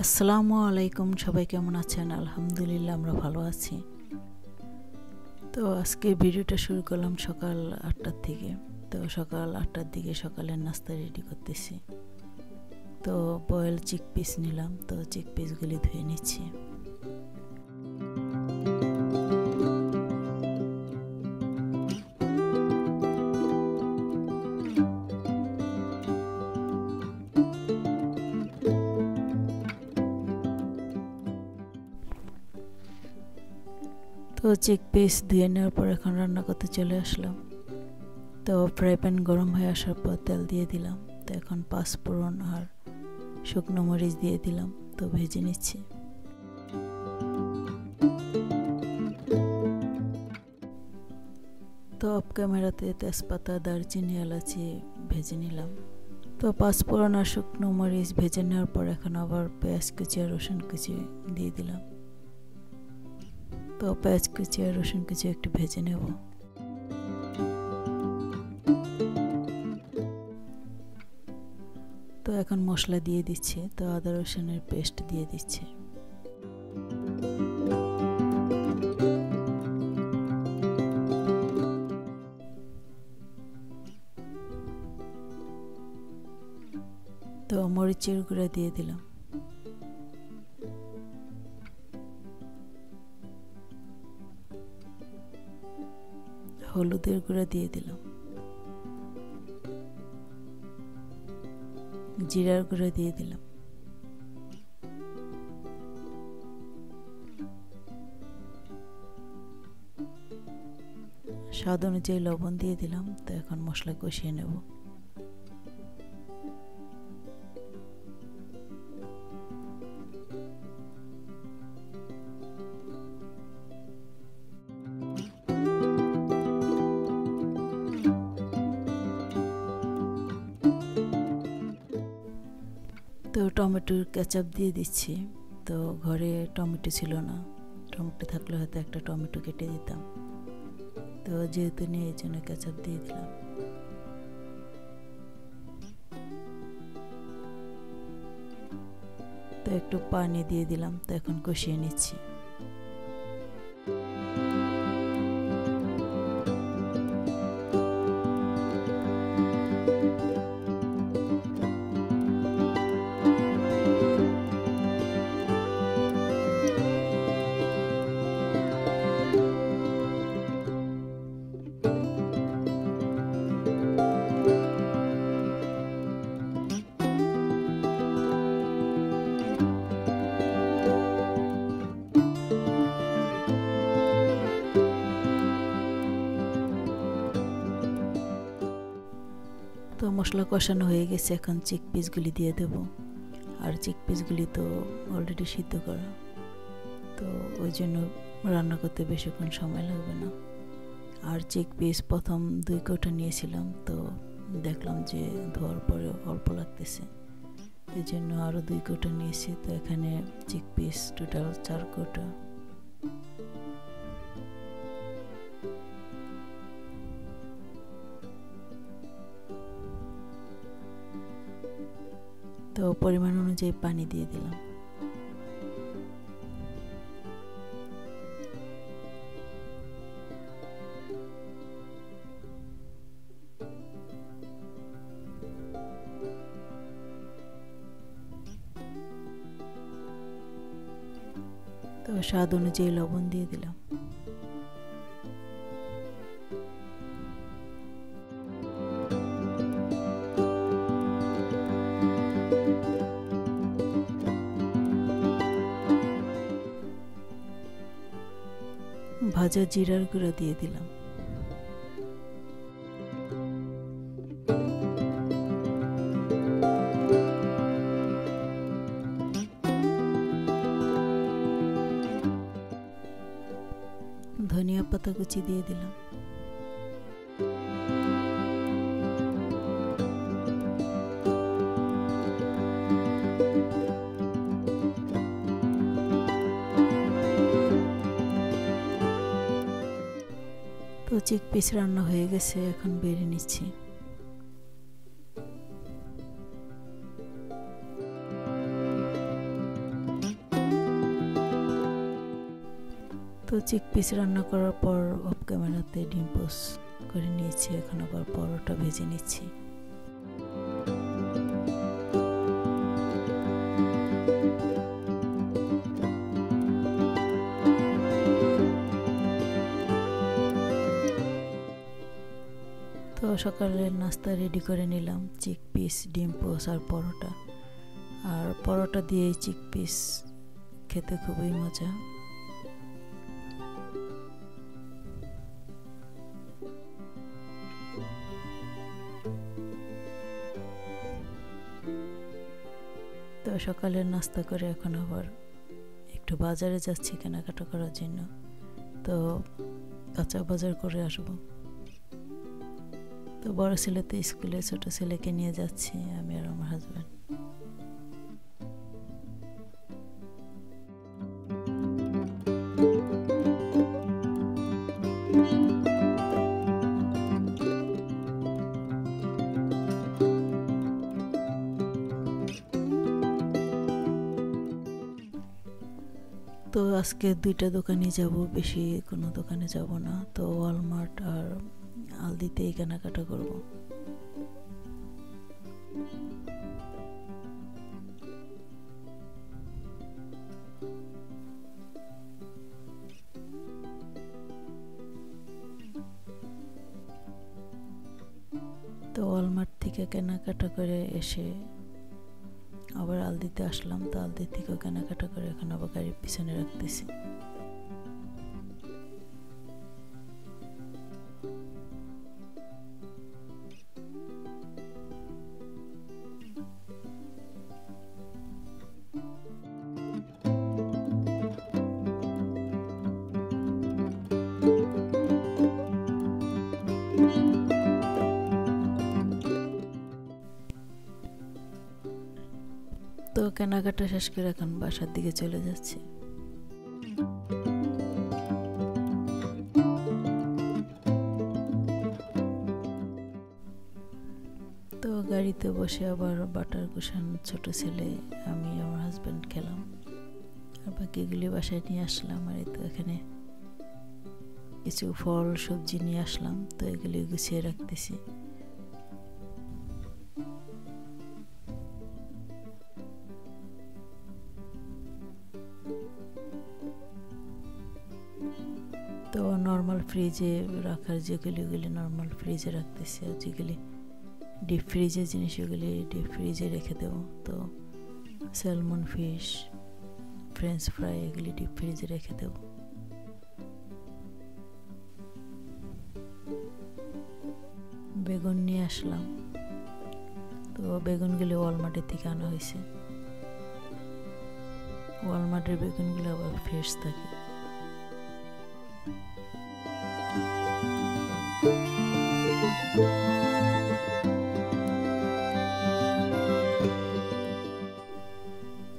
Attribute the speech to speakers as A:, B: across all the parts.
A: আসসালামু আলাইকুম, সবাই কেমন আছেন? আলহামদুলিল্লাহ আমরা ভালো আছি। তো আজকে ভিডিওটা শুরু করলাম সকাল 8টার থেকে। তো সকাল 8টার দিকে সকালের নাস্তা রেডি করতেছি। তো বয়েল চিকপিস নিলাম, তো চিকপিসগুলি ধুয়ে নিচ্ছি। তো চিকপিস ধুয়ে নেওয়ার পর এখন রান্না করতে চলে আসলাম। তো ফ্রাই প্যান গরম হয়ে আসার পর তেল দিয়ে দিলাম। তো এখন পাঁচফোড়ন আর শুকনো মরিচ দিয়ে দিলাম, তো ভেজে নিচ্ছি। তো অফ ক্যামেরাতে তেজপাতা, দারচিনি, এলাচি ভেজে নিলাম। তো পাঁচফোড়ন আর শুকনো মরিচ ভেজে নেওয়ার পর এখন আবার পেঁয়াজ কুচি আর রসুন কুচি দিয়ে দিলাম। তো পেঁয়াজ কুচি আর রসুন কুচি একটু ভেজে নেব। তো এখন মশলা দিয়ে দিচ্ছি। তো আদা রসুনের পেস্ট দিয়ে দিচ্ছি। তো মরিচের গুঁড়া দিয়ে দিলাম। হলুদের গুঁড়া দিয়ে দিলাম। জিরার গুঁড়া দিয়ে দিলাম। স্বাদ অনুযায়ী লবণ দিয়ে দিলাম। তো এখন মশলা কষিয়ে নেব। তো টমেটোর কেচাপ দিয়ে দিচ্ছি। তো ঘরে টমেটো ছিল না, টমেটো থাকলে হয়তো একটা টমেটো কেটে দিতাম। তো যেহেতু নেই এই জন্য কেচাপ দিয়ে দিলাম। তো একটু পানি দিয়ে দিলাম। তো এখন কষিয়ে নিচ্ছি। তো মশলা কষানো হয়ে গেছে, এখন চিকপিসগুলি দিয়ে দেব। আর চিকপিসগুলি তো অলরেডি সিদ্ধ করা, তো ওই জন্য রান্না করতে বেশিক্ষণ সময় লাগবে না। আর চিকপিস প্রথম 2 কৌটা নিয়েছিলাম, তো দেখলাম যে ধোয়ার পরে অল্প লাগতেছে, এই জন্য আরও 2 কৌটা নিয়েছি। তো এখানে চিকপিস টোটাল 4 কৌটা। তো পরিমাণ অনুযায়ী পানি দিয়ে দিলাম। তো স্বাদ অনুযায়ী লবণ দিয়ে দিলাম। ভাজা জিরার গুঁড়া দিয়ে দিলাম। ধনিয়া পাতা কুচি দিয়ে দিলাম। তো চিকপিস রান্না হয়ে গেছে, এখন বেড়ে নিচ্ছি। তো চিকপিস রান্না করার পর অফ ক্যামেরাতে ডিম পোস্ট করে নিয়েছি, এখন আবার পরোটা ভেজে নিচ্ছি। তো সকালের নাস্তা রেডি করে নিলাম, চিকপিস, ডিম পোস্ট আর পরোটা। আর পরোটা দিয়ে চিকপিস খেতে খুবই মজা। তো সকালের নাস্তা করে এখন আবার একটু বাজারে যাচ্ছি কেনাকাটা করার জন্য। তো কাঁচা বাজার করে আসবো। তো বড় ছেলে তো স্কুলে, ছোট ছেলেকে নিয়ে যাচ্ছি আমি আর আমার হাজব্যান্ড। তো আজকে দুইটা দোকানে যাব, বেশি কোনো দোকানে যাব না। তো ওয়ালমার্ট আর আলদিতেই কেনাকাটা করব। তো ওয়ালমার্ট থেকে কেনাকাটা করে এসে আবার আলদিতে আসলাম। তো আলদি থেকেও কেনাকাটা করে এখন আবার গাড়ির পিছনে রাখতেছি। তো কেনাকাটা শেষ করে এখন বাসার দিকে চলে যাচ্ছি। তো গাড়িতে বসে আবার বাটার কুশান ছোট ছেলে, আমি আমার হাজব্যান্ড খেলাম, আর বাকিগুলি বাসায় নিয়ে আসলাম। আর এই তো এখানে কিছু ফল সবজি নিয়ে আসলাম, তো এগুলি গুছিয়ে রাখতেছি। তো নর্মাল ফ্রিজে রাখার যেগুলি নর্মাল ফ্রিজে রাখতেছি, আর যেগুলি ডিপ ফ্রিজের জিনিস ওগুলি ডিপ ফ্রিজে রেখে দেবো। তো স্যালমন ফিশ, ফ্রেঞ্চ ফ্রাই এগুলি ডিপ ফ্রিজে রেখে দেবো। বেগুন নিয়ে আসলাম, তো বেগুনগুলি ওয়ালমার্টের থেকে আনা হয়েছে। ওয়ালমার্টের বেগুনগুলো আবার ফ্রেশ থাকে।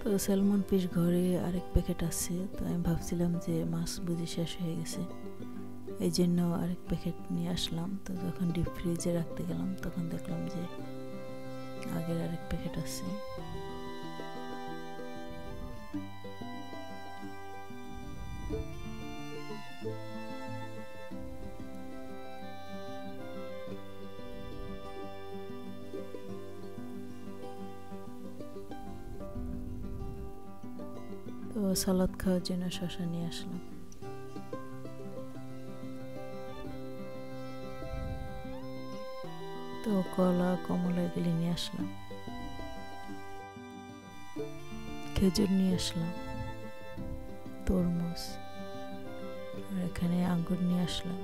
A: তো স্যালমন ফিশ ঘরে আরেক প্যাকেট আছে, তো আমি ভাবছিলাম যে মাছ বুঝি শেষ হয়ে গেছে, এই জন্য আরেক প্যাকেট নিয়ে আসলাম। তো যখন ডিপ ফ্রিজে রাখতে গেলাম তখন দেখলাম যে আগের আরেক প্যাকেট আছে। তো সালাদ খাওয়ার জন্য শসা নিয়ে আসলাম। তো কলা, কমলা এগুলি নিয়ে আসলাম। খেজুর নিয়ে আসলাম, তরমুজ, আর এখানে আঙ্গুর নিয়ে আসলাম।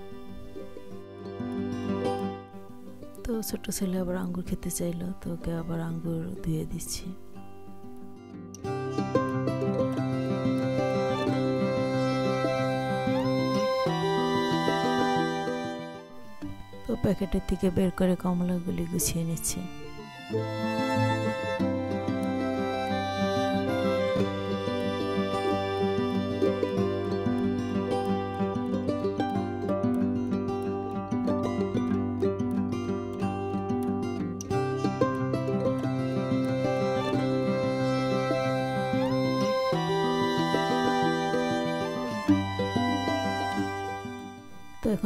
A: তো ছোট ছেলে আবার আঙ্গুর খেতে চাইলো, তো ওকে আবার আঙ্গুর ধুয়ে দিচ্ছি। তো প্যাকেটের থেকে বের করে কমলাগুলি গুছিয়ে নিচ্ছি।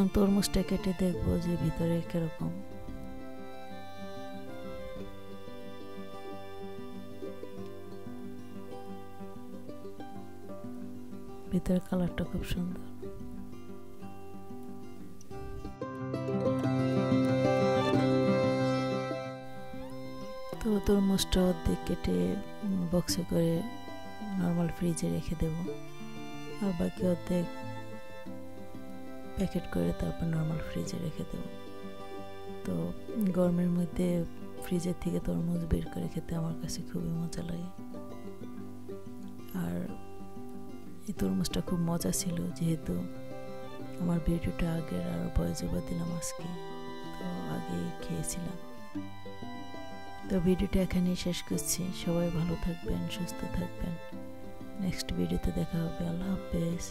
A: এখন তরমুজটা কেটে দেখবো যে ভিতরে কিরকম। ভিতরের কালারটা খুব সুন্দর। তো তরমুজটা অর্ধেক কেটে বক্সে করে নর্মাল ফ্রিজে রেখে দেব, আর বাকি অর্ধেক প্যাকেট করে তারপর নর্মাল ফ্রিজে রেখে দেব। তো গরমের মধ্যে ফ্রিজের থেকে তরমুজ বের করে খেতে আমার কাছে খুবই মজা লাগে। আর এই তরমুজটা খুব মজা ছিল, যেহেতু আমার ভিডিওটা আগের আর ভয়েস ওভার দিলাম আজকে, তো আগে খেয়েছিলাম। তো ভিডিওটা এখানেই শেষ করছি। সবাই ভালো থাকবেন, সুস্থ থাকবেন। নেক্সট ভিডিওতে দেখা হবে। আল্লাহ হাফেজ।